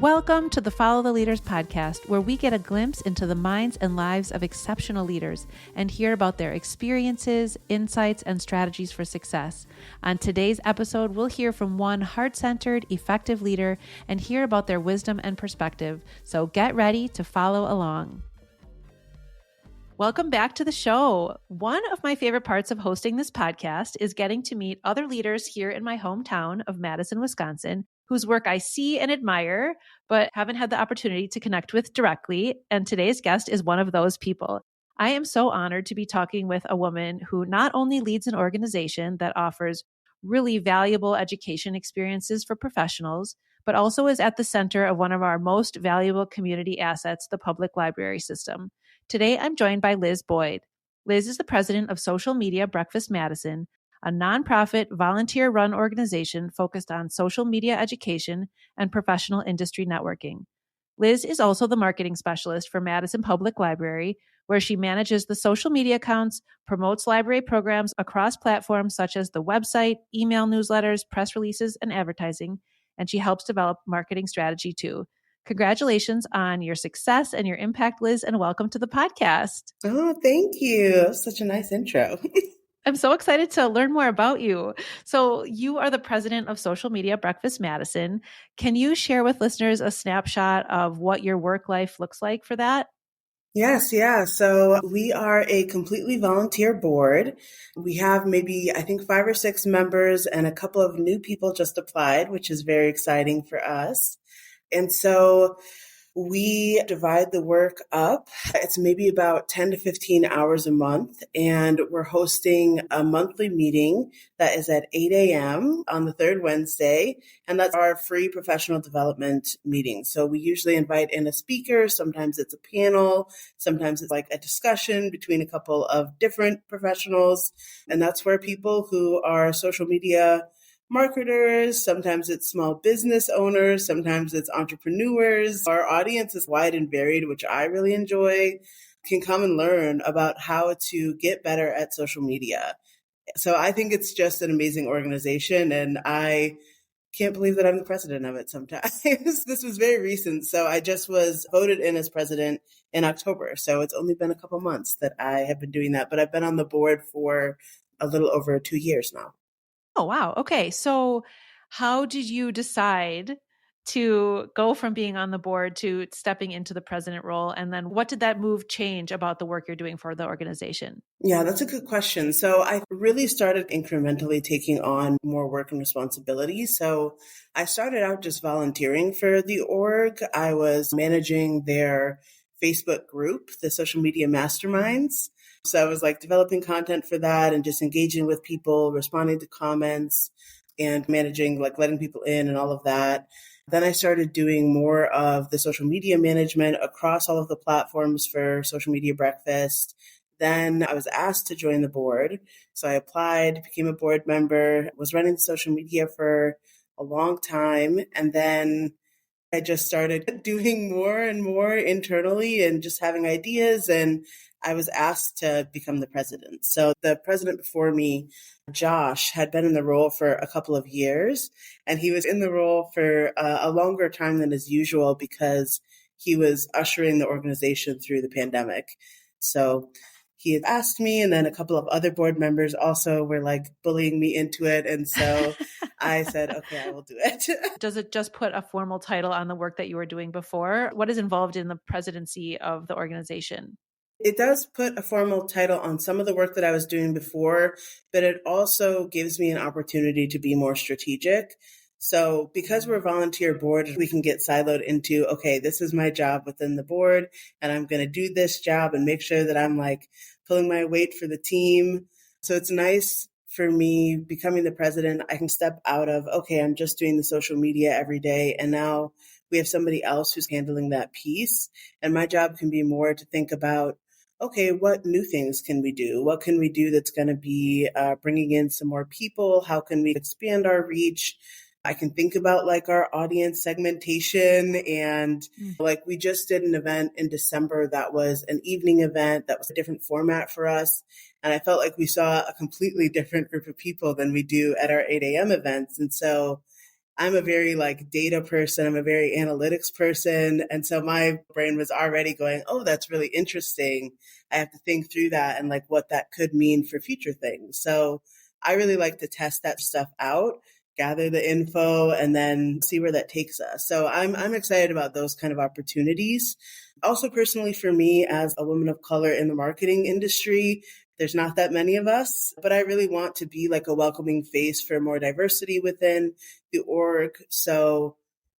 Welcome to the Follow the Leaders podcast, where we get a glimpse into the minds and lives of exceptional leaders and hear about their experiences, insights, and strategies for success. On today's episode, we'll hear from one heart-centered, effective leader and hear about their wisdom and perspective. So get ready to follow along. Welcome back to the show. One of my favorite parts of hosting this podcast is getting to meet other leaders here in my hometown of Madison, Wisconsin, whose work I see and admire, but haven't had the opportunity to connect with directly. And today's guest is one of those people. I am so honored to be talking with a woman who not only leads an organization that offers really valuable education experiences for professionals, but also is at the center of one of our most valuable community assets, the public library system. Today, I'm joined by Liz Boyd. Liz is the president of Social Media Breakfast Madison, a nonprofit, volunteer-run organization focused on social media education and professional industry networking. Liz is also the marketing specialist for Madison Public Library, where she manages the social media accounts, promotes library programs across platforms such as the website, email newsletters, press releases, and advertising, and she helps develop marketing strategy too. Congratulations on your success and your impact, Liz, and welcome to the podcast. Oh, thank you. Such a nice intro. I'm so excited to learn more about you. So you are the president of Social Media Breakfast Madison. Can you share with listeners a snapshot of what your work life looks like for that? Yes, yeah. So we are a completely volunteer board. We have maybe, I think, 5 or 6 members and a couple of new people just applied, which is very exciting for us. And so we divide the work up. It's maybe about 10 to 15 hours a month. And we're hosting a monthly meeting that is at 8 a.m. on the third Wednesday. And that's our free professional development meeting. So we usually invite in a speaker. Sometimes it's a panel. Sometimes it's like a discussion between a couple of different professionals. And that's where people who are social media marketers, sometimes it's small business owners, sometimes it's entrepreneurs. Our audience is wide and varied, which I really enjoy, can come and learn about how to get better at social media. So I think it's just an amazing organization, and I can't believe that I'm the president of it sometimes. This was very recent. So I just was voted in as president in October. So it's only been a couple months that I have been doing that, but I've been on the board for a little over 2 years now. Oh, wow. Okay. So how did you decide to go from being on the board to stepping into the president role? And then what did that move change about the work you're doing for the organization? Yeah, that's a good question. So I really started incrementally taking on more work and responsibility. So I started out just volunteering for the org. I was managing their Facebook group, the social media masterminds. So I was like developing content for that and just engaging with people, responding to comments and managing, like letting people in and all of that. Then I started doing more of the social media management across all of the platforms for Social Media Breakfast. Then I was asked to join the board. So I applied, became a board member, was running social media for a long time. And then I just started doing more and more internally and just having ideas. And I was asked to become the president. So the president before me, Josh, had been in the role for a couple of years. And he was in the role for a longer time than is usual because he was ushering the organization through the pandemic. So he had asked me, and then a couple of other board members also were like bullying me into it. And so I said, okay, I will do it. Does it just put a formal title on the work that you were doing before? What is involved in the presidency of the organization? It does put a formal title on some of the work that I was doing before, but it also gives me an opportunity to be more strategic. So because we're a volunteer board, we can get siloed into, okay, this is my job within the board, and I'm going to do this job and make sure that I'm like pulling my weight for the team. So it's nice for me becoming the president. I can step out of, okay, I'm just doing the social media every day. And now we have somebody else who's handling that piece. And my job can be more to think about, okay, what new things can we do? What can we do that's going to be bringing in some more people? How can we expand our reach? I can think about like our audience segmentation, and like we just did an event in December that was an evening event that was a different format for us. And I felt like we saw a completely different group of people than we do at our 8 a.m. events. And so I'm a very like data person. I'm a very analytics person. And so my brain was already going, oh, that's really interesting. I have to think through that and like what that could mean for future things. So I really like to test that stuff out, gather the info, and then see where that takes us. So I'm excited about those kind of opportunities. Also, personally, for me as a woman of color in the marketing industry, there's not that many of us, but I really want to be like a welcoming face for more diversity within the org. So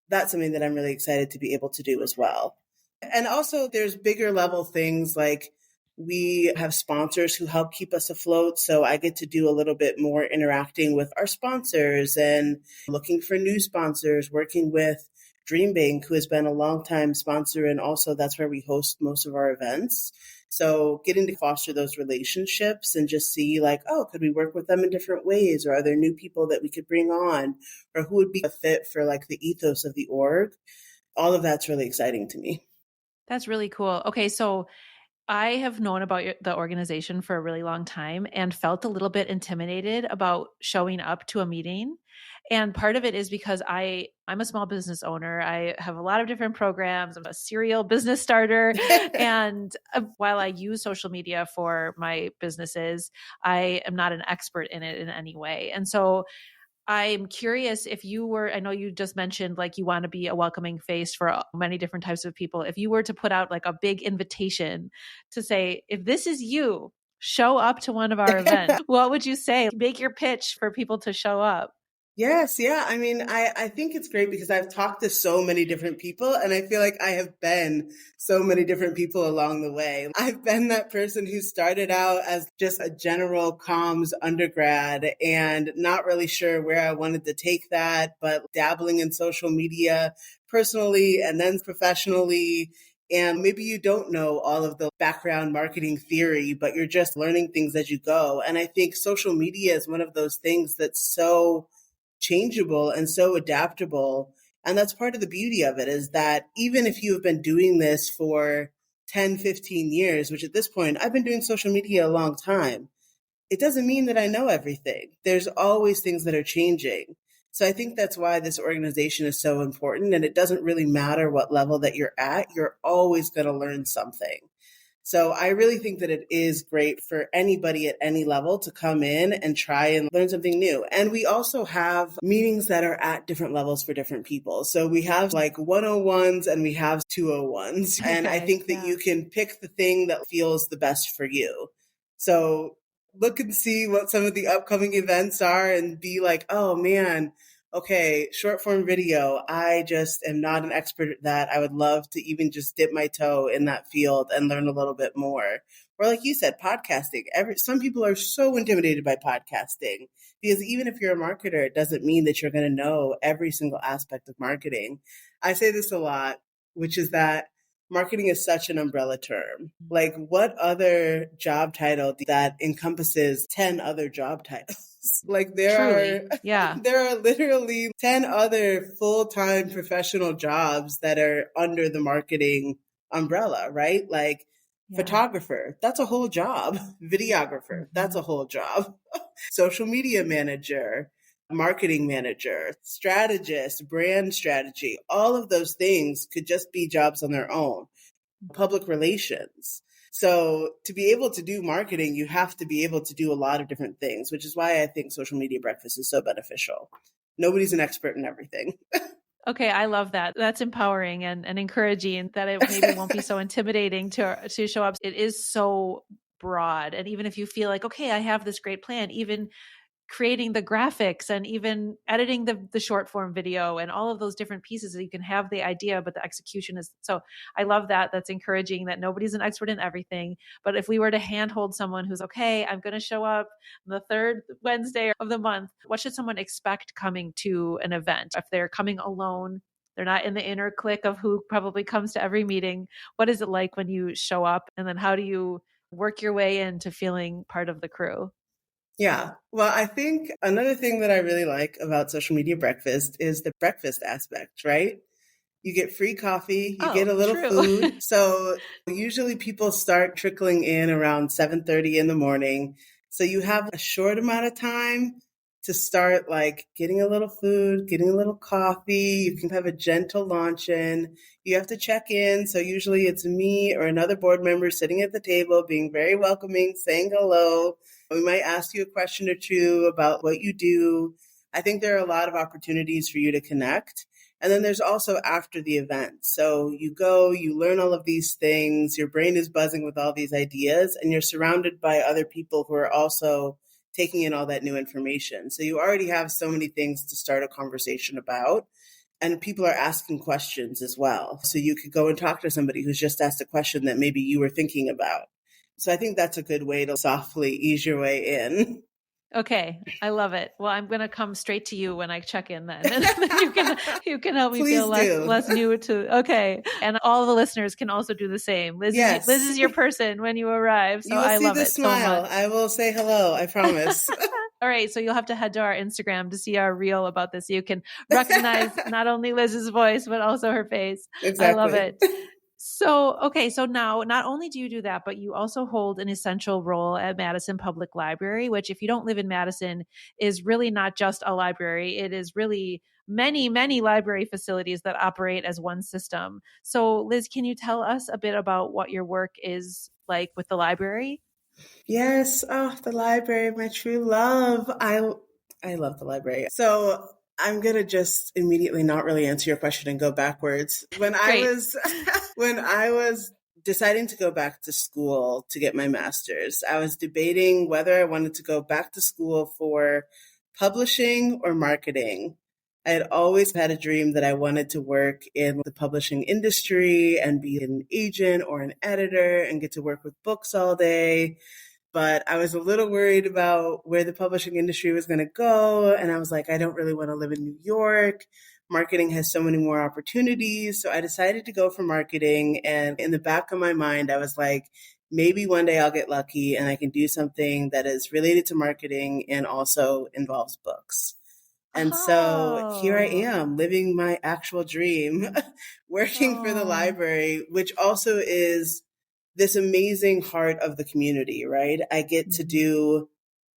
that's something that I'm really excited to be able to do as well. And also, there's bigger level things like we have sponsors who help keep us afloat. So I get to do a little bit more interacting with our sponsors and looking for new sponsors, working with Dreambank, who has been a longtime sponsor. And also, that's where we host most of our events. So getting to foster those relationships and just see like, oh, could we work with them in different ways? Or are there new people that we could bring on? Or who would be a fit for like the ethos of the org? All of that's really exciting to me. That's really cool. Okay, so I have known about the organization for a really long time and felt a little bit intimidated about showing up to a meeting. And part of it is because I'm a small business owner. I have a lot of different programs. I'm a serial business starter. And while I use social media for my businesses, I am not an expert in it in any way. And so I'm curious if you were, I know you just mentioned like you want to be a welcoming face for many different types of people. If you were to put out like a big invitation to say, if this is you, show up to one of our events, what would you say? Make your pitch for people to show up. Yes, yeah. I mean, I think it's great because I've talked to so many different people and I feel like I have been so many different people along the way. I've been that person who started out as just a general comms undergrad and not really sure where I wanted to take that, but dabbling in social media personally and then professionally. And maybe you don't know all of the background marketing theory, but you're just learning things as you go. And I think social media is one of those things that's so changeable and so adaptable. And that's part of the beauty of it is that even if you have been doing this for 10, 15 years, which at this point, I've been doing social media a long time, it doesn't mean that I know everything. There's always things that are changing. So I think that's why this organization is so important. And it doesn't really matter what level that you're always going to learn something. So I really think that it is great for anybody at any level to come in and try and learn something new. And we also have meetings that are at different levels for different people. So we have like 101s and we have 201s. And I think that you can pick the thing that feels the best for you. So look and see what some of the upcoming events are and be like, oh man, okay, short form video. I just am not an expert at that. I would love to even just dip my toe in that field and learn a little bit more. Or like you said, podcasting. Some people are so intimidated by podcasting because even if you're a marketer, it doesn't mean that you're going to know every single aspect of marketing. I say this a lot, which is that marketing is such an umbrella term. Like what other job title that encompasses 10 other job titles? Like there are literally 10 other full-time professional jobs that are under the marketing umbrella, right? Like photographer, that's a whole job. Videographer, that's a whole job. Social media manager, marketing manager, strategist, brand strategy, all of those things could just be jobs on their own. Public relations. So to be able to do marketing, you have to be able to do a lot of different things, which is why I think social media breakfast is so beneficial. Nobody's an expert in everything. Okay, I love that. That's empowering and encouraging that it maybe won't be so intimidating to show up. It is so broad. And even if you feel like, okay, I have this great plan, even creating the graphics and even editing the short form video and all of those different pieces that you can have the idea, but the execution is so I love that. That's encouraging that nobody's an expert in everything. But if we were to handhold someone who's okay, I'm going to show up on the third Wednesday of the month, what should someone expect coming to an event? If they're coming alone, they're not in the inner clique of who probably comes to every meeting. What is it like when you show up? And then how do you work your way into feeling part of the crew? Yeah. Well, I think another thing that I really like about social media breakfast is the breakfast aspect, right? You get free coffee, you get a little food. So usually people start trickling in around 7:30 in the morning. So you have a short amount of time to start like getting a little food, getting a little coffee. You can have a gentle launch in. You have to check in. So usually it's me or another board member sitting at the table, being very welcoming, saying hello. We might ask you a question or two about what you do. I think there are a lot of opportunities for you to connect. And then there's also after the event. So you go, you learn all of these things, your brain is buzzing with all these ideas, and you're surrounded by other people who are also taking in all that new information. So you already have so many things to start a conversation about. And people are asking questions as well. So you could go and talk to somebody who's just asked a question that maybe you were thinking about. So I think that's a good way to softly ease your way in. Okay, I love it. Well, I'm going to come straight to you when I check in then. And then you can help me feel Please do. less new to. Okay. And all the listeners can also do the same. Liz Yes. is your person when you arrive. So You will I see love the it so smile. much. I will say hello. I promise. All right. So you'll have to head to our Instagram to see our reel about this. You can recognize not only Liz's voice, but also her face. I love Exactly. it. So, okay. So now not only do you do that, but you also hold an essential role at Madison Public Library, which if you don't live in Madison is really not just a library. It is really many, many library facilities that operate as one system. So Liz, can you tell us a bit about what your work is like with the library? Yes. Oh, the library, my true love. I love the library. So I'm gonna just immediately not really answer your question and go backwards. Great. When I was deciding to go back to school to get my master's, I was debating whether I wanted to go back to school for publishing or marketing. I had always had a dream that I wanted to work in the publishing industry and be an agent or an editor and get to work with books all day, but I was a little worried about where the publishing industry was going to go. And I was like, I don't really want to live in New York. Marketing has so many more opportunities. So I decided to go for marketing. And in the back of my mind, I was like, maybe one day I'll get lucky and I can do something that is related to marketing and also involves books. And so here I Oh, am living my actual dream, working for the oh, library, which also is this amazing heart of the community, right? I get to mhm. do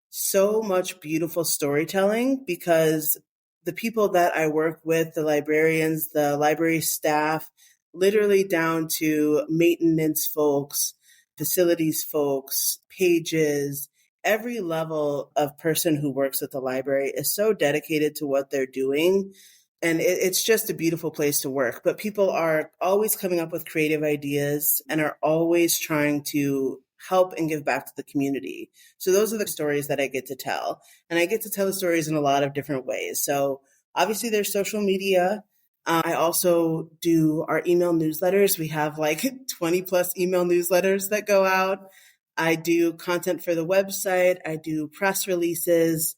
so much beautiful storytelling because the people that I work with, the librarians, the library staff, literally down to maintenance folks, facilities folks, pages, every level of person who works at the library is so dedicated to what they're doing. And it's just a beautiful place to work. But people are always coming up with creative ideas and are always trying to help and give back to the community. So those are the stories that I get to tell. And I get to tell the stories in a lot of different ways. So obviously there's social media. I also do our email newsletters. We have like 20 plus email newsletters that go out. I do content for the website. I do press releases.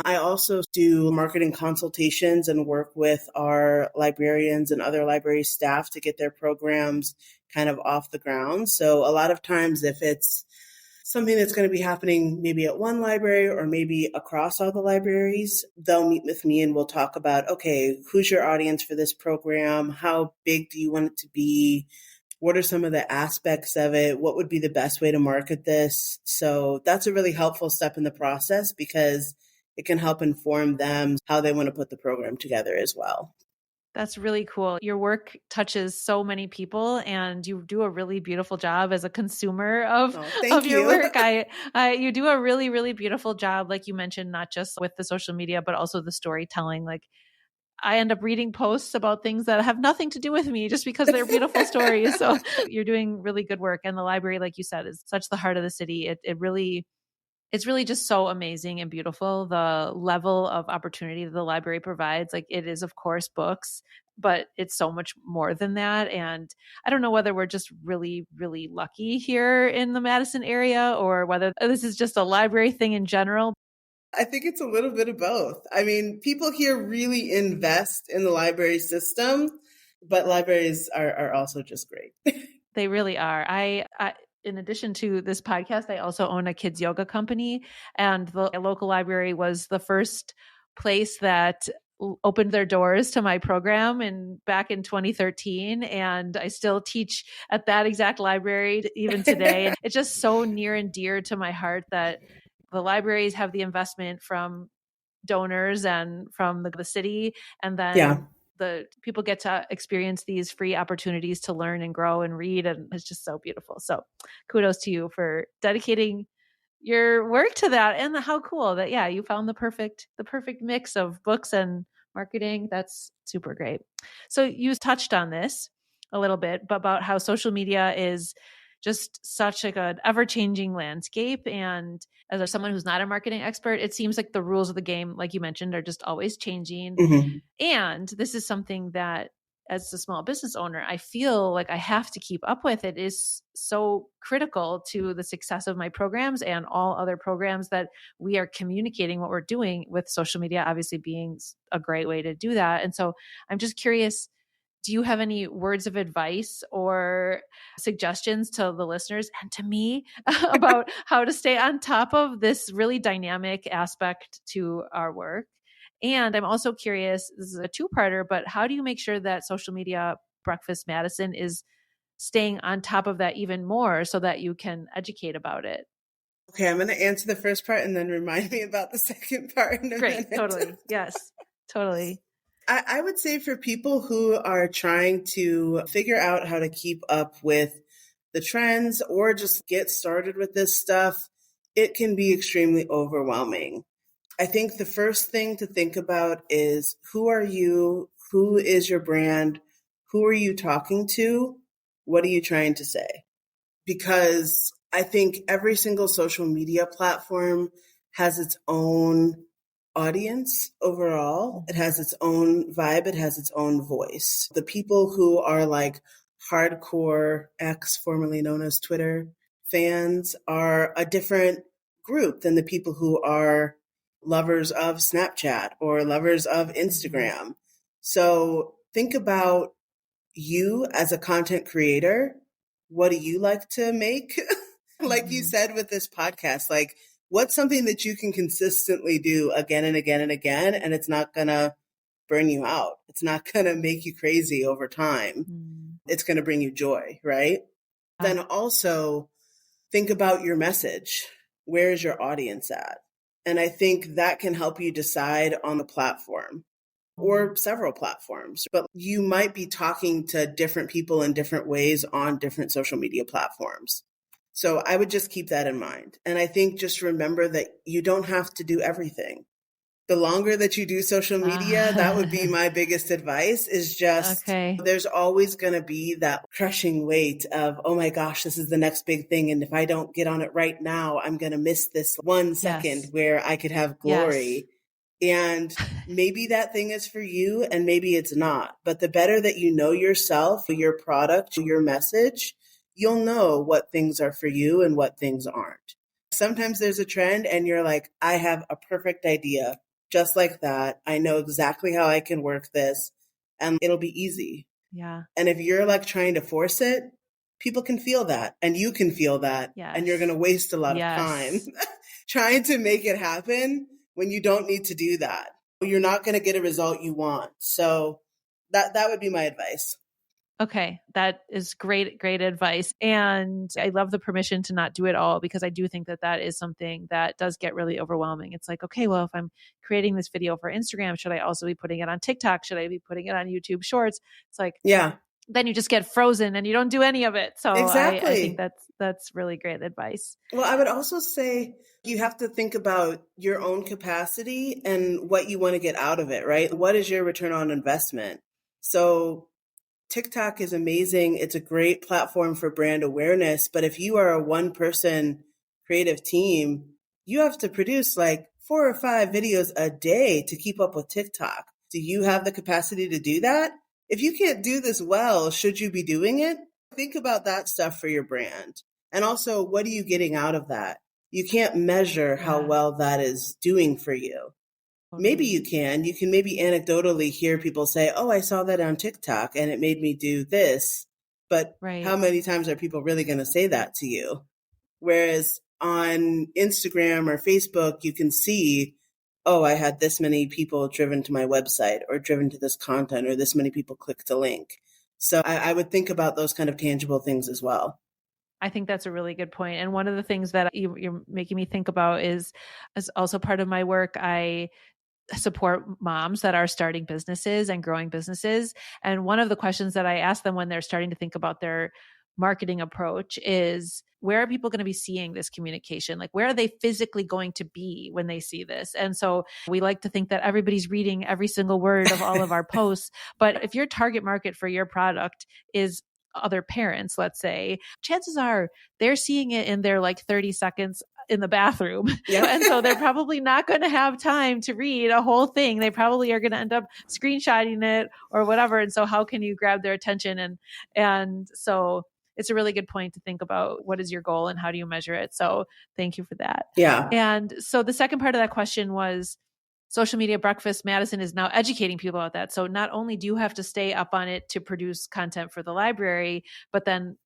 I also do marketing consultations and work with our librarians and other library staff to get their programs kind of off the ground. So a lot of times if it's something that's going to be happening maybe at one library or maybe across all the libraries, they'll meet with me and we'll talk about, okay, who's your audience for this program? How big do you want it to be? What are some of the aspects of it? What would be the best way to market this? So that's a really helpful step in the process because it can help inform them how they want to put the program together as well. That's really cool. Your work touches so many people and you do a really beautiful job as a consumer Oh, of thank your you. work. You do a really, really beautiful job, like you mentioned, not just with the social media, but also the storytelling. Like I end up reading posts about things that have nothing to do with me just because they're beautiful stories. So you're doing really good work. And the library, like you said, is such the heart of the city. It's really just so amazing and beautiful. The level of opportunity that the library provides, like it is, of course, books, but it's so much more than that. And I don't know whether we're just really, really lucky here in the Madison area or whether this is just a library thing in general. I think it's a little bit of both. I mean, people here really invest in the library system, but libraries are also just great. They really are. In addition to this podcast, I also own a kids yoga company, and the local library was the first place that opened their doors to my program and back in 2013, and I still teach at that exact library even today, and it's just so near and dear to my heart that the libraries have the investment from donors and from the city. And Yeah. then the people get to experience these free opportunities to learn and grow and read. And it's just so beautiful. So kudos to you for dedicating your work to that. And how cool that, yeah, you found the perfect mix of books and marketing. That's super great. So you touched on this a little bit, but about how social media is just such like an ever-changing landscape. And as someone who's not a marketing expert, it seems like the rules of the game, like you mentioned, are just always changing. Mm-hmm. And this is something that as a small business owner, I feel like I have to keep up with. It is so critical to the success of my programs and all other programs that we are communicating what we're doing, with social media obviously being a great way to do that. And so I'm just curious, do you have any words of advice or suggestions to the listeners and to me about how to stay on top of this really dynamic aspect to our work? And I'm also curious, this is a two-parter, but how do you make sure that Social Media Breakfast Madison is staying on top of that even more so that you can educate about it? Okay, I'm going to answer the first part and then remind me about the second part in a Great. minute. Totally. Yes, totally. I would say for people who are trying to figure out how to keep up with the trends or just get started with this stuff, it can be extremely overwhelming. I think the first thing to think about is, who are you? Who is your brand? Who are you talking to? What are you trying to say? Because I think every single social media platform has its own audience overall. It has its own vibe. It has its own voice. The people who are like hardcore X, formerly known as Twitter, fans are a different group than the people who are lovers of Snapchat or lovers of Instagram. So think about you as a content creator. What do you like to make? Like you said with this podcast, like, what's something that you can consistently do again and again and again, and it's not going to burn you out. It's not going to make you crazy over time. It's going to bring you joy, right? Then also think about your message. Where is your audience at? And I think that can help you decide on the platform or several platforms, but you might be talking to different people in different ways on different social media platforms. So I would just keep that in mind. And I think just remember that you don't have to do everything. The longer that you do social media, that would be my biggest advice, is just, Okay. there's always going to be that crushing weight of, oh my gosh, this is the next big thing. And if I don't get on it right now, I'm going to miss this 1 second Yes. where I could have glory. And maybe that thing is for you and maybe it's not. But the better that you know yourself, your product, your message, you'll know what things are for you and what things aren't. Sometimes there's a trend and you're like, I have a perfect idea just like that. I know exactly how I can work this and it'll be easy. Yeah. And if you're like trying to force it, people can feel that and you can feel that. And you're going to waste a lot of time trying to make it happen when you don't need to do that. You're not going to get a result you want. So that would be my advice. Okay, that is great advice. And I love the permission to not do it all, because I do think that that is something that does get really overwhelming. It's like, okay, well, if I'm creating this video for Instagram, should I also be putting it on TikTok? Should I be putting it on YouTube Shorts? It's like, then you just get frozen and you don't do any of it. So I think that's really great advice. Well, I would also say you have to think about your own capacity and what you want to get out of it, right? What is your return on investment? So TikTok is amazing. It's a great platform for brand awareness. But if you are a one-person creative team, you have to produce like 4 or 5 videos a day to keep up with TikTok. Do you have the capacity to do that? If you can't do this well, should you be doing it? Think about that stuff for your brand. And also, what are you getting out of that? You can't measure how well that is doing for you. Maybe you can. You can maybe anecdotally hear people say, oh, I saw that on TikTok and it made me do this. But how many times are people really going to say that to you? Whereas on Instagram or Facebook, you can see, oh, I had this many people driven to my website or driven to this content or this many people clicked a link. So I would think about those kind of tangible things as well. I think that's a really good point. And one of the things that you're making me think about is, as also part of my work, I support moms that are starting businesses and growing businesses. And one of the questions that I ask them when they're starting to think about their marketing approach is, where are people going to be seeing this communication? Like, where are they physically going to be when they see this? And so we like to think that everybody's reading every single word of all of our posts. But if your target market for your product is other parents, let's say, chances are they're seeing it in their like 30 seconds in the bathroom. Yeah. And so they're probably not going to have time to read a whole thing. They probably are going to end up screenshotting it or whatever. And so how can you grab their attention? And so it's a really good point to think about, what is your goal and how do you measure it? So thank you for that. Yeah. And so the second part of that question was, Social Media Breakfast Madison is now educating people about that. So not only do you have to stay up on it to produce content for the library, but then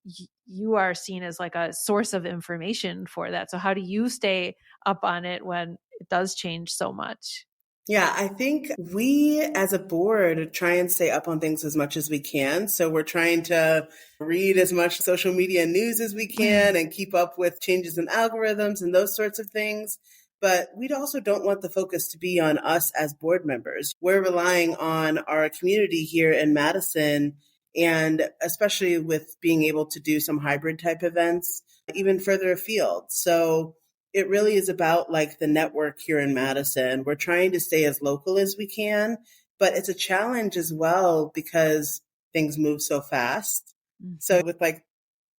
you are seen as like a source of information for that. So how do you stay up on it when it does change so much? Yeah, I think we as a board try and stay up on things as much as we can. So we're trying to read as much social media news as we can and keep up with changes in algorithms and those sorts of things. But we also don't want the focus to be on us as board members. We're relying on our community here in Madison, and especially with being able to do some hybrid type events, even further afield. So it really is about like the network here in Madison. We're trying to stay as local as we can, but it's a challenge as well because things move so fast. Mm-hmm. So with like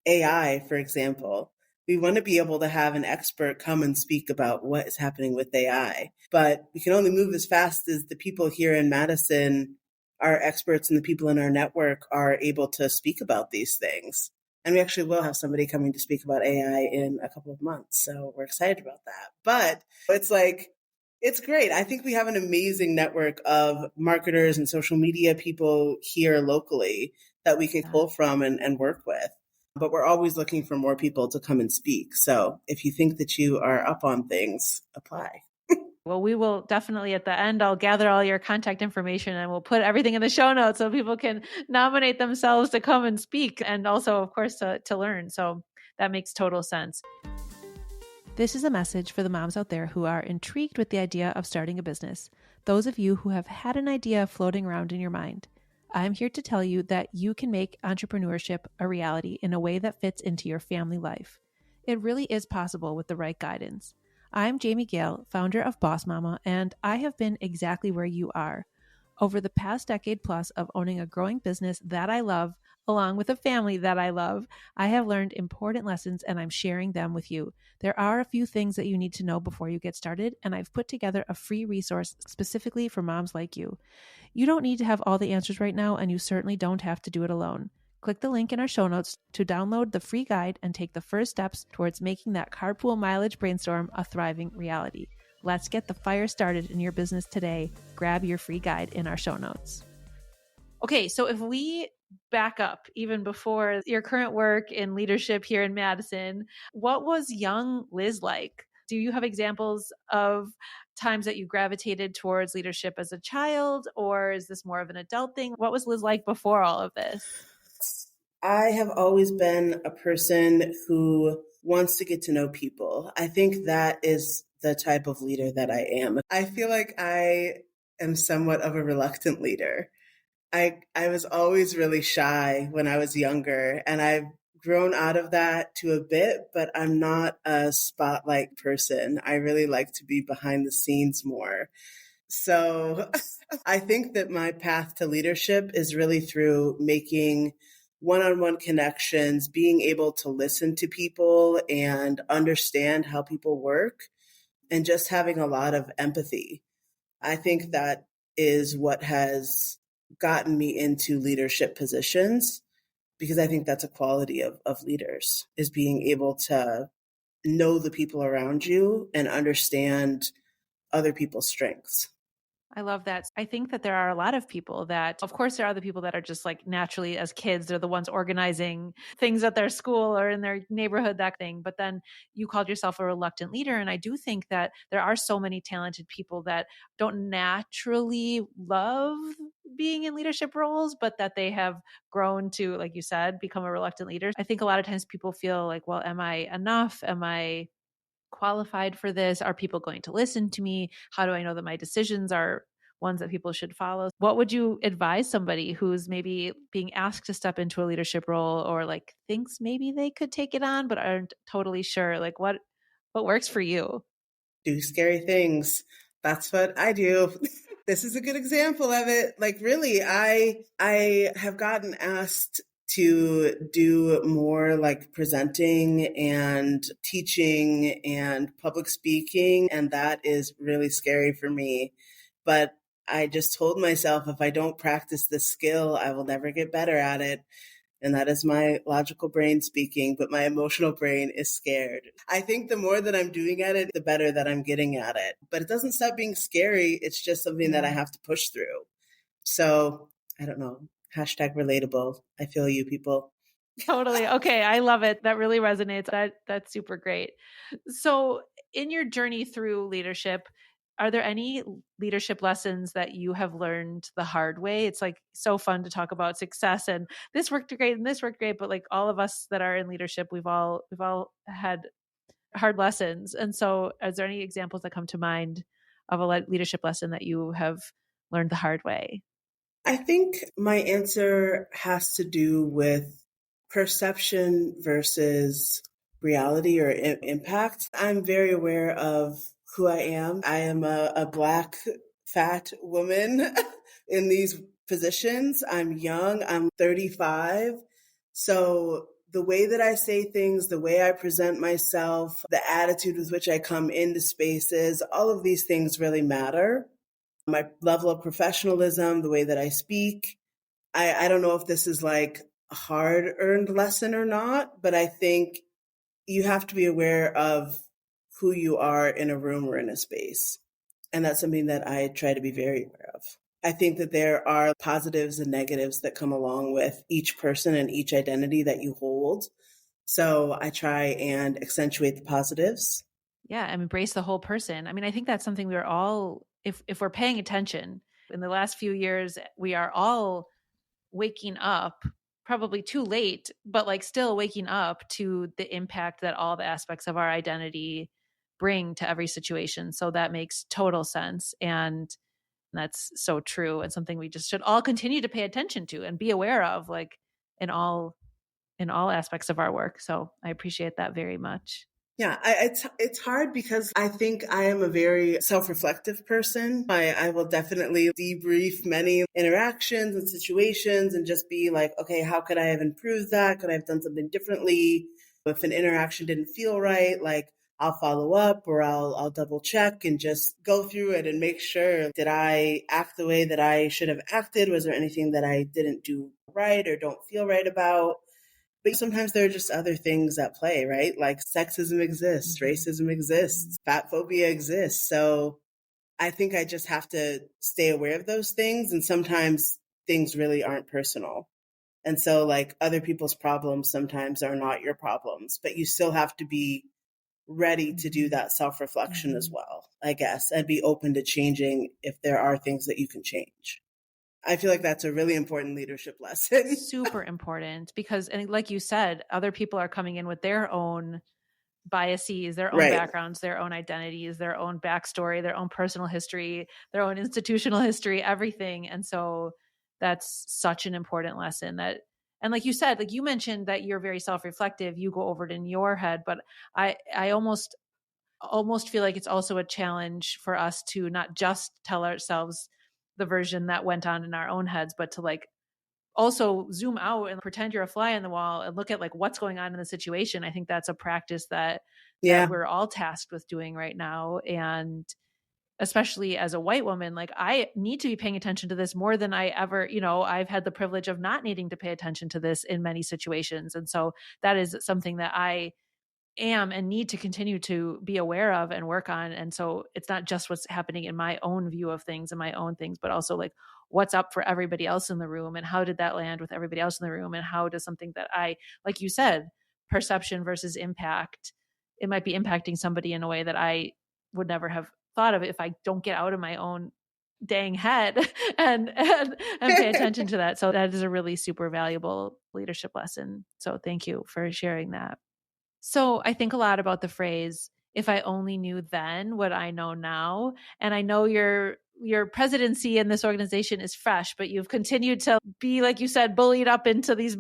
AI, for example, we want to be able to have an expert come and speak about what is happening with AI, but we can only move as fast as the people here in Madison, our experts and the people in our network, are able to speak about these things. And we actually will have somebody coming to speak about AI in a couple of months. So we're excited about that. But it's like, it's great. I think we have an amazing network of marketers and social media people here locally that we can pull from and work with. But we're always looking for more people to come and speak. So if you think that you are up on things, apply. Well, we will definitely at the end, I'll gather all your contact information and we'll put everything in the show notes so people can nominate themselves to come and speak, and also, of course, to learn. So that makes total sense. This is a message for the moms out there who are intrigued with the idea of starting a business. Those of you who have had an idea floating around in your mind. I'm here to tell you that you can make entrepreneurship a reality in a way that fits into your family life. It really is possible with the right guidance. I'm Jamie Gale, founder of Boss Mama, and I have been exactly where you are. Over the past decade plus of owning a growing business that I love, along with a family that I love, I have learned important lessons and I'm sharing them with you. There are a few things that you need to know before you get started, and I've put together a free resource specifically for moms like you. You don't need to have all the answers right now, and you certainly don't have to do it alone. Click the link in our show notes to download the free guide and take the first steps towards making that carpool mileage brainstorm a thriving reality. Let's get the fire started in your business today. Grab your free guide in our show notes. Okay, so if we back up even before your current work in leadership here in Madison, what was young Liz like? Do you have examples of times that you gravitated towards leadership as a child, or is this more of an adult thing? What was Liz like before all of this? I have always been a person who wants to get to know people. I think that is the type of leader that I am. I feel like I am somewhat of a reluctant leader. I was always really shy when I was younger, and I've grown out of that to a bit, but I'm not a spotlight person. I really like to be behind the scenes more. So I think that my path to leadership is really through making one-on-one connections, being able to listen to people and understand how people work, and just having a lot of empathy. I think that is what has gotten me into leadership positions, because I think that's a quality of leaders, is being able to know the people around you and understand other people's strengths. I love that. I think that there are a lot of people that, of course, there are the people that are just like naturally as kids, they're the ones organizing things at their school or in their neighborhood, that thing. But then you called yourself a reluctant leader. And I do think that there are so many talented people that don't naturally love being in leadership roles, but that they have grown to, like you said, become a reluctant leader. I think a lot of times people feel like, well, am I enough? Am I qualified for this? Are people going to listen to me? How do I know that my decisions are ones that people should follow? What would you advise somebody who's maybe being asked to step into a leadership role, or like thinks maybe they could take it on but aren't totally sure? Like what works for you? Do scary things. That's what I do. This is a good example of it. Like really, I have gotten asked to do more like presenting and teaching and public speaking, and that is really scary for me. But I just told myself if I don't practice this skill, I will never get better at it. And that is my logical brain speaking, but my emotional brain is scared. I think the more that I'm doing at it, the better that I'm getting at it. But it doesn't stop being scary. It's just something that I have to push through. So I don't know. Hashtag relatable. I feel you people. Totally. Okay. I love it. That really resonates. That's super great. So in your journey through leadership, are there any leadership lessons that you have learned the hard way? It's like so fun to talk about success and this worked great and this worked great, but like all of us that are in leadership, we've all had hard lessons. And so is there any examples that come to mind of a leadership lesson that you have learned the hard way? I think my answer has to do with perception versus reality or impact. I'm very aware of who I am. I am a Black, fat woman in these positions. I'm young, I'm 35. So the way that I say things, the way I present myself, the attitude with which I come into spaces, all of these things really matter. My level of professionalism, the way that I speak. I don't know if this is like a hard earned lesson or not, but I think you have to be aware of who you are in a room or in a space. And that's something that I try to be very aware of. I think that there are positives and negatives that come along with each person and each identity that you hold. So I try and accentuate the positives. Yeah, and embrace the whole person. I mean, I think that's something we're all, if we're paying attention in the last few years, we are all waking up, probably too late, but like still waking up to the impact that all the aspects of our identity bring to every situation. So that makes total sense. And that's so true, and something we just should all continue to pay attention to and be aware of, like in all aspects of our work. So I appreciate that very much. Yeah, it's hard because I think I am a very self-reflective person. I will definitely debrief many interactions and situations and just be like, okay, how could I have improved that? Could I have done something differently? If an interaction didn't feel right, like I'll follow up or I'll double check and just go through it and make sure, did I act the way that I should have acted? Was there anything that I didn't do right or don't feel right about? But sometimes there are just other things at play, right? Like sexism exists, racism exists, fat phobia exists. So I think I just have to stay aware of those things. And sometimes things really aren't personal. And so like other people's problems sometimes are not your problems, but you still have to be ready to do that self-reflection as well, I guess, and be open to changing if there are things that you can change. I feel like that's a really important leadership lesson. Super important because, and like you said, other people are coming in with their own biases, their own Right. backgrounds, their own identities, their own backstory, their own personal history, their own institutional history, everything. And so that's such an important lesson that, and like you said, like you mentioned that you're very self-reflective, you go over it in your head, but I almost feel like it's also a challenge for us to not just tell ourselves the version that went on in our own heads, but to like also zoom out and pretend you're a fly on the wall and look at like what's going on in the situation. I think that's a practice that Yeah. we're all tasked with doing right now. And especially as a white woman, like I need to be paying attention to this more than I ever, I've had the privilege of not needing to pay attention to this in many situations. And so that is something that I am and need to continue to be aware of and work on. And so it's not just what's happening in my own view of things and my own things, but also like what's up for everybody else in the room and how did that land with everybody else in the room, and how does something that I, like you said, perception versus impact, it might be impacting somebody in a way that I would never have thought of if I don't get out of my own dang head and pay attention to that. So that is a really super valuable leadership lesson. So thank you for sharing that. So I think a lot about the phrase, if I only knew then what I know now. And I know your presidency in this organization is fresh, but you've continued to be, like you said, bullied up into these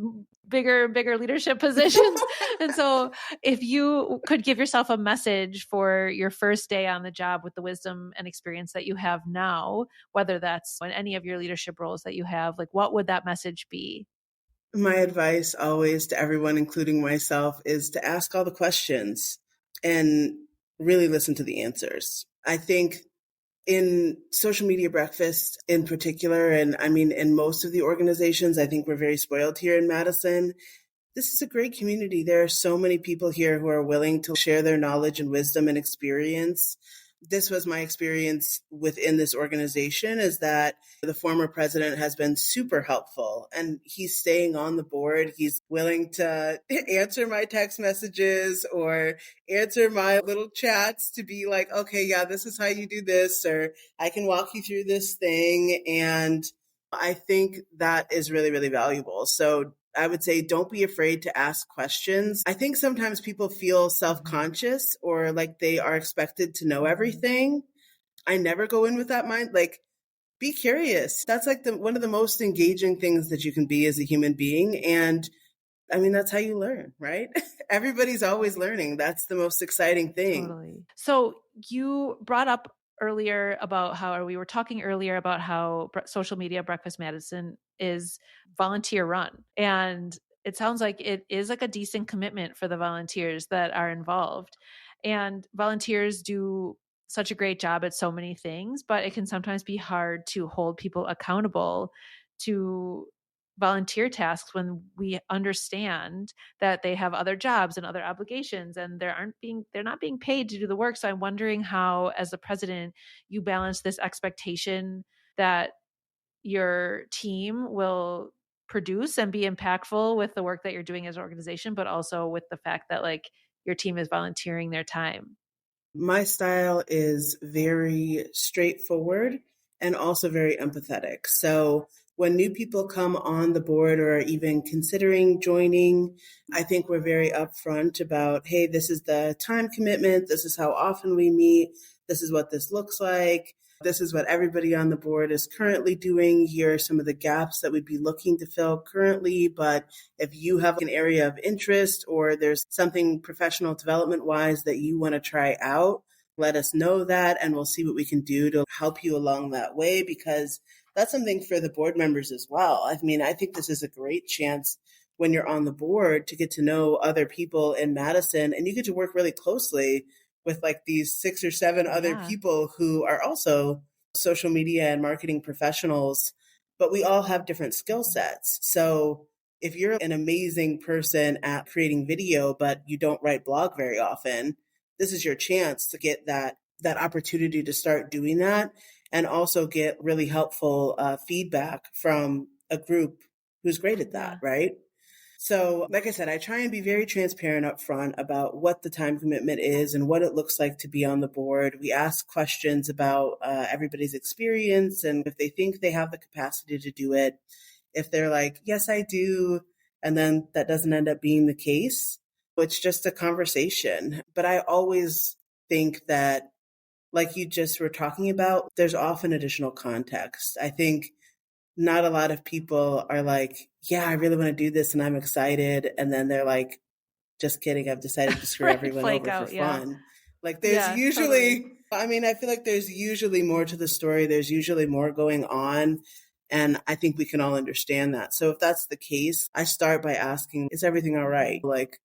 bigger and bigger leadership positions. And so if you could give yourself a message for your first day on the job with the wisdom and experience that you have now, whether that's in any of your leadership roles that you have, like what would that message be? My advice always to everyone, including myself, is to ask all the questions and really listen to the answers. I think in social media breakfast in particular, and I mean, in most of the organizations, I think we're very spoiled here in Madison. This is a great community. There are so many people here who are willing to share their knowledge and wisdom and experience. This was my experience within this organization, is that the former president has been super helpful and he's staying on the board. He's willing to answer my text messages or answer my little chats to be like, okay, yeah, this is how you do this, or I can walk you through this thing. And I think that is really, really valuable. So I would say don't be afraid to ask questions. I think sometimes people feel self-conscious or like they are expected to know everything. I never go in with that mind. Like, be curious. That's like one of the most engaging things that you can be as a human being. And I mean, that's how you learn, right? Everybody's always learning. That's the most exciting thing. Totally. So you brought up earlier about how, or we were talking earlier about how social media Breakfast Madison is volunteer run. And it sounds like it is like a decent commitment for the volunteers that are involved. And volunteers do such a great job at so many things, but it can sometimes be hard to hold people accountable to volunteer tasks when we understand that they have other jobs and other obligations and they're not being paid to do the work. So I'm wondering how, as the president, you balance this expectation that your team will produce and be impactful with the work that you're doing as an organization, but also with the fact that like your team is volunteering their time. My style is very straightforward and also very empathetic. So when new people come on the board or are even considering joining, I think we're very upfront about, hey, this is the time commitment. This is how often we meet. This is what this looks like. This is what everybody on the board is currently doing. Here are some of the gaps that we'd be looking to fill currently. But if you have an area of interest or there's something professional development wise that you want to try out, let us know that and we'll see what we can do to help you along that way, because that's something for the board members as well. I mean, I think this is a great chance when you're on the board to get to know other people in Madison, and you get to work really closely with like these 6 or 7 other people who are also social media and marketing professionals, but we all have different skill sets. So if you're an amazing person at creating video, but you don't write blog very often, this is your chance to get that opportunity to start doing that and also get really helpful feedback from a group who's great at that, right? So, like I said, I try and be very transparent up front about what the time commitment is and what it looks like to be on the board. We ask questions about everybody's experience and if they think they have the capacity to do it. If they're like, yes, I do, and then that doesn't end up being the case, it's just a conversation. But I always think that, like you just were talking about, there's often additional context. I think not a lot of people are like, yeah, I really want to do this and I'm excited. And then they're like, just kidding, I've decided to screw everyone over for fun. Like there's usually, totally. I mean, I feel like there's usually more to the story. There's usually more going on. And I think we can all understand that. So if that's the case, I start by asking, is everything all right? Like,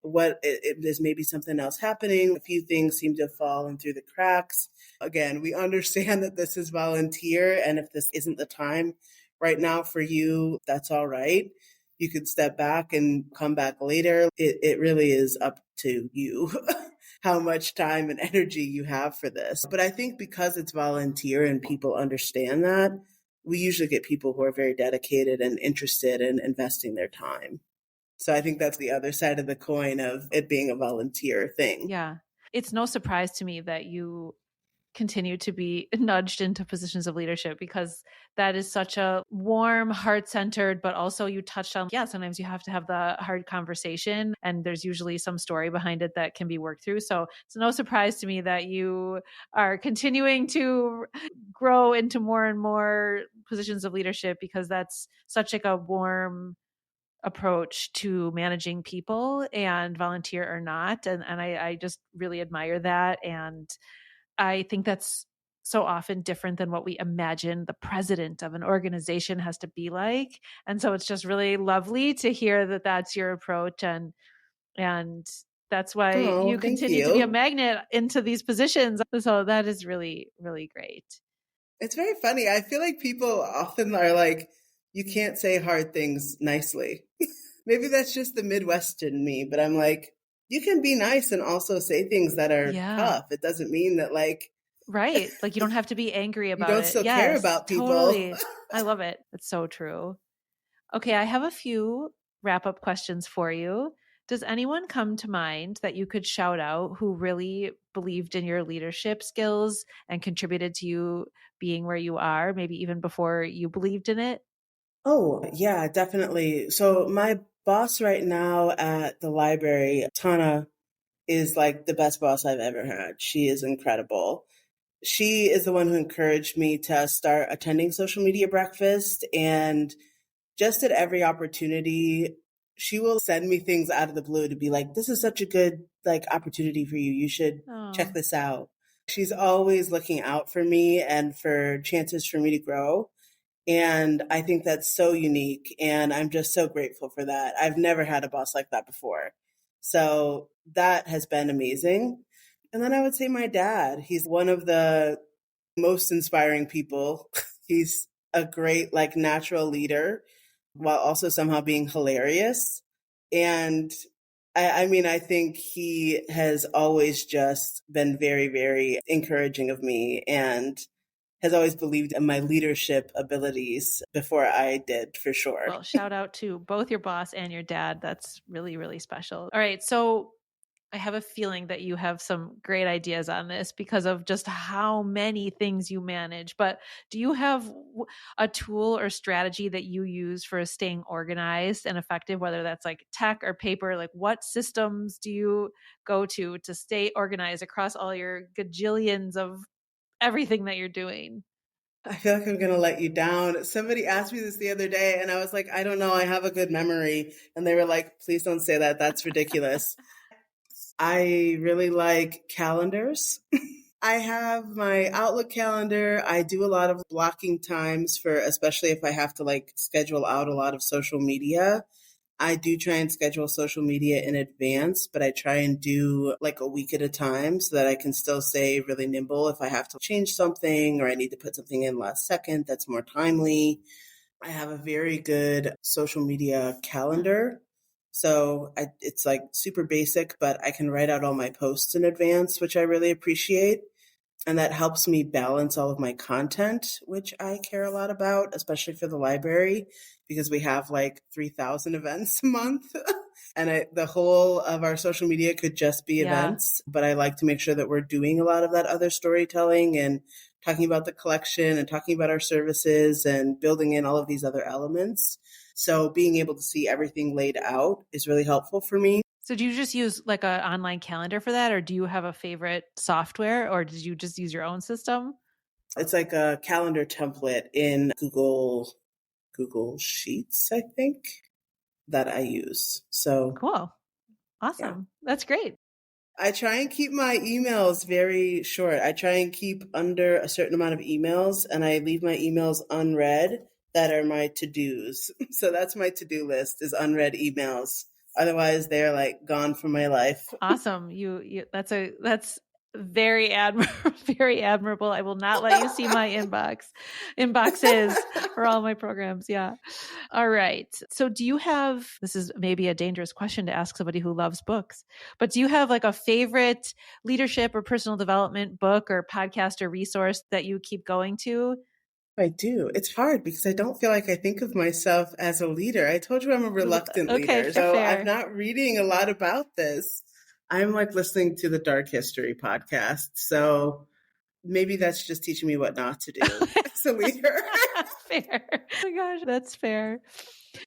what if there's maybe something else happening? A few things seem to have fallen through the cracks. Again, we understand that this is volunteer, and if this isn't the time right now for you, that's all right. You could step back and come back later. It really is up to you how much time and energy you have for this. But I think because it's volunteer and people understand that, we usually get people who are very dedicated and interested in investing their time. So I think that's the other side of the coin of it being a volunteer thing. Yeah. It's no surprise to me that continue to be nudged into positions of leadership, because that is such a warm, heart-centered, but also you touched on, yeah, sometimes you have to have the hard conversation and there's usually some story behind it that can be worked through. So it's no surprise to me that you are continuing to grow into more and more positions of leadership, because that's such like a warm approach to managing people, and volunteer or not. And I just really admire that. And I think that's so often different than what we imagine the president of an organization has to be like. And so it's just really lovely to hear that that's your approach. And that's why Oh, you thank continue to be a you. magnet into these positions. So that is really, really great. It's very funny. I feel like people often are like, you can't say hard things nicely. Maybe that's just the Midwest in me, but I'm like, you can be nice and also say things that are Yeah. tough. It doesn't mean that like Right. Like you don't have to be angry you about don't it. still care Yes, about people. totally. I love it. It's so true. Okay, I have a few wrap up questions for you. Does anyone come to mind that you could shout out who really believed in your leadership skills and contributed to you being where you are, maybe even before you believed in it? Oh, yeah, definitely. So my boss right now at the library, Tana, is like the best boss I've ever had. She is incredible. She is the one who encouraged me to start attending social media breakfast, and just at every opportunity, she will send me things out of the blue to be like, this is such a good like opportunity for you. You should check Oh, this out. She's always looking out for me and for chances for me to grow. And I think that's so unique. And I'm just so grateful for that. I've never had a boss like that before. So that has been amazing. And then I would say my dad. He's one of the most inspiring people. He's a great, like, natural leader while also somehow being hilarious. And I mean, I think he has always just been very, very encouraging of me and has always believed in my leadership abilities before I did, for sure. well, shout out to both your boss and your dad. That's really, really special. All right. So I have a feeling that you have some great ideas on this because of just how many things you manage. But do you have a tool or strategy that you use for staying organized and effective, whether that's like tech or paper? Like, what systems do you go to stay organized across all your gajillions of everything that you're doing? I feel like I'm going to let you down. Somebody asked me this the other day, and I was like, I don't know. I have a good memory. And they were like, please don't say that. That's ridiculous. I really like calendars. I have my Outlook calendar. I do a lot of blocking times for, especially if I have to like schedule out a lot of social media. I do try and schedule social media in advance, but I try and do like a week at a time so that I can still stay really nimble if I have to change something or I need to put something in last second that's more timely. I have a very good social media Huh. calendar. So it's like super basic, but I can write out all my posts in advance, which I really appreciate. And that helps me balance all of my content, which I care a lot about, especially for the library, because we have like 3,000 events a month. And the whole of our social media could just be Yeah. events. But I like to make sure that we're doing a lot of that other storytelling and talking about the collection and talking about our services and building in all of these other elements. So being able to see everything laid out is really helpful for me. So do you just use like an online calendar for that, or do you have a favorite software, or did you just use your own system? It's like a calendar template in Google Sheets, I think, that I use. So, Cool. yeah. Awesome. That's great. I try and keep my emails very short. I try and keep under a certain amount of emails, and I leave my emails unread that are my to-dos. So that's my to-do list is unread emails. Otherwise, they're like gone from my life. Awesome. You that's very admirable, very admirable. I will not let you see my inboxes for all my programs. Yeah. All right. So do you have, this is maybe a dangerous question to ask somebody who loves books, but do you have like a favorite leadership or personal development book or podcast or resource that you keep going to? I do. It's hard because I don't feel like I think of myself as a leader. I told you I'm a reluctant Okay, leader, fair, so I'm fair. not reading a lot about this. I'm like listening to the Dark History podcast. So maybe that's just teaching me what not to do as a leader. Fair. Oh my gosh, that's fair.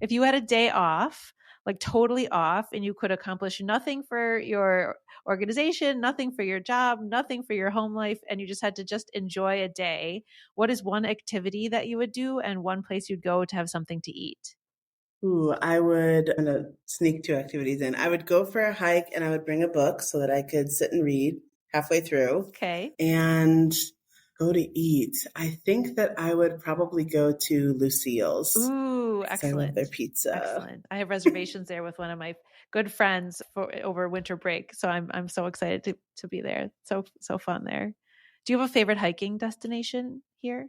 If you had a day off, like totally off, and you could accomplish nothing for your organization, nothing for your job, nothing for your home life, and you just had to just enjoy a day, what is one activity that you would do and one place you'd go to have something to eat? Ooh, I'm gonna sneak two activities in. I would go for a hike and I would bring a book so that I could sit and read halfway through Okay. and go to eat. I think that I would probably go to Lucille's Ooh, because I love their excellent. pizza. Excellent. I have reservations there with one of my good friends for over winter break. So I'm so excited to be there. So fun there. Do you have a favorite hiking destination here?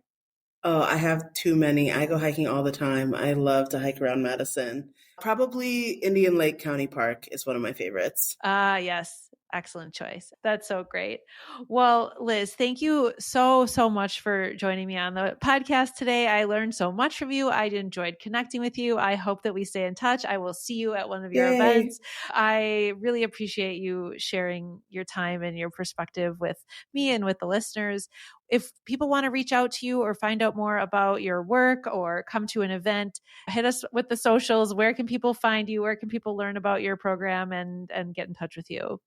Oh, I have too many. I go hiking all the time. I love to hike around Madison. Probably Indian Lake County Park is one of my favorites. Ah, yes. Excellent choice. That's so great. Well, Liz, thank you so much for joining me on the podcast today. I learned so much from you. I enjoyed connecting with you. I hope that we stay in touch. I will see you at one of your Yay. events. I really appreciate you sharing your time and your perspective with me and with the listeners. If people want to reach out to you or find out more about your work or come to an event, hit us with the socials. Where can people find you? Where can people learn about your program and get in touch with you?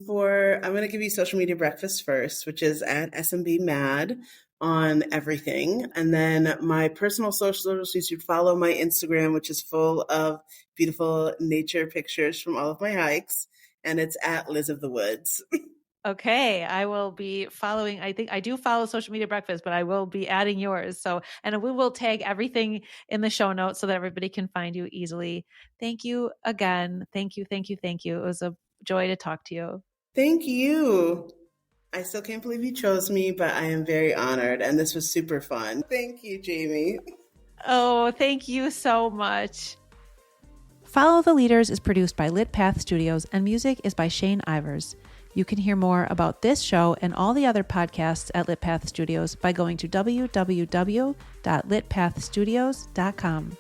I'm going to give you social media breakfast first, which is at SMB Mad on everything. And then my personal socials, you should follow my Instagram, which is full of beautiful nature pictures from all of my hikes. And it's at Liz of the Woods. Okay, I will be following. I think I do follow Social Media Breakfast, but I will be adding yours. So, and we will tag everything in the show notes so that everybody can find you easily. Thank you again. Thank you. It was a joy to talk to you. Thank you. I still can't believe you chose me, but I am very honored. And this was super fun. Thank you, Jamie. Oh, thank you so much. Follow the Leaders is produced by Lit Path Studios and music is by Shane Ivers. You can hear more about this show and all the other podcasts at Lit Path Studios by going to www.litpathstudios.com.